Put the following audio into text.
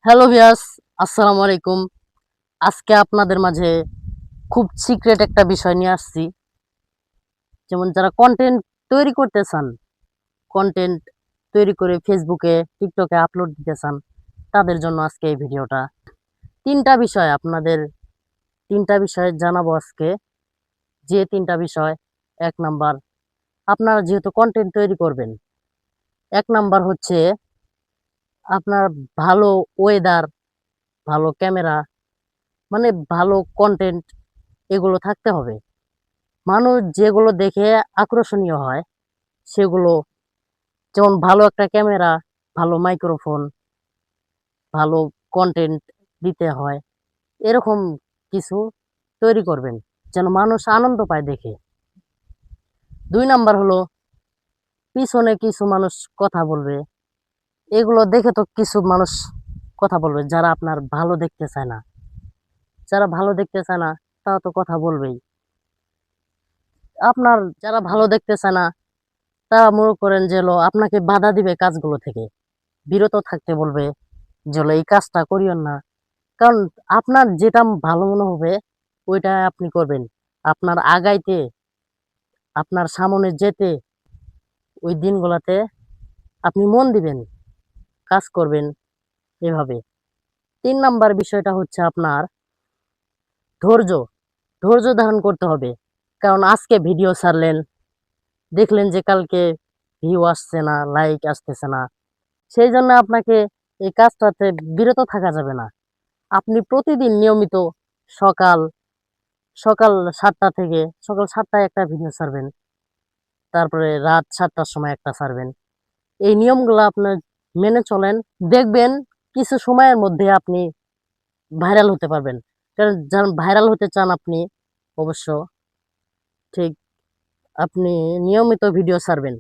Hello viewers, আসসালামু আলাইকুম। আজকে আপনাদের মাঝে খুব সিক্রেট একটা বিষয় নিয়ে আসছি। যেমন যারা কন্টেন্ট তৈরি করতে চান, কন্টেন্ট তৈরি করে ফেসবুকে, টিকটকে আপলোড দিতে চান, তাদের জন্য আজকে এই ভিডিওটা। ৩টা বিষয় আপনাদের ৩টা বিষয় জানাবো আজকে। যে ৩টা বিষয়, ১ নাম্বার আপনারা যেহেতু কন্টেন্ট তৈরি করবেন, ১ নাম্বার হচ্ছে আপনার ভালো ওয়েদার, ভালো ক্যামেরা মানে ভালো কন্টেন্ট এগুলো থাকতে হবে। মানুষ যেগুলো দেখে আকর্ষণীয় হয় সেগুলো, যেমন ভালো একটা ক্যামেরা, ভালো মাইক্রোফোন, ভালো কন্টেন্ট দিতে হয়। এরকম কিছু তৈরি করবেন যেন মানুষ আনন্দ পায় দেখে। ২ নাম্বার হলো পিছনে কিছু মানুষ কথা বলবে। এগুলো দেখে তো কিছু মানুষ কথা বলবে যারা আপনার ভালো দেখতে চায় না। যারা ভালো দেখতে চায় না তারা তো কথা বলবেই। আপনার যারা ভালো দেখতে চায় না তারা মনে করেন যে হলো আপনাকে বাধা দিবে কাজগুলো থেকে। বিরত থাকতে বলবে যে হলো এই কাজটা করিয়েন না। কারণ আপনার যেটা ভালো মনে হবে ওইটা আপনি করবেন। আপনার আগাইতে, আপনার সামনে যেতে ওই দিনগুলাতে আপনি মন দিবেন, কাজ করবেন এভাবে। ৩ নাম্বার বিষয়টা হচ্ছে আপনার ধৈর্য। ধৈর্য ধারণ করতে হবে। কারণ আজকে ভিডিও ছাড়লেন, দেখলেন যে কালকে ভিউ আসছে না, লাইক আসতেছে না। সেইজন্য আপনাকে এই কাজটাতে বিরত থাকা যাবে না। আপনি প্রতিদিন নিয়মিত সকাল সকাল ৭টা থেকে সকাল ৭টায় একটা ভিডিও ছাড়বেন। তারপরে রাত ৭টার সময় একটা ছাড়বেন। এই নিয়মগুলা আপনার মেনে চলেন। দেখবেন কিছু সময়ের মধ্যে আপনি ভাইরাল হতে পারবেন। কারণ ভাইরাল হতে চান আপনি অবশ্য ঠিক আপনি নিয়মিত ভিডিও ছাড়বেন।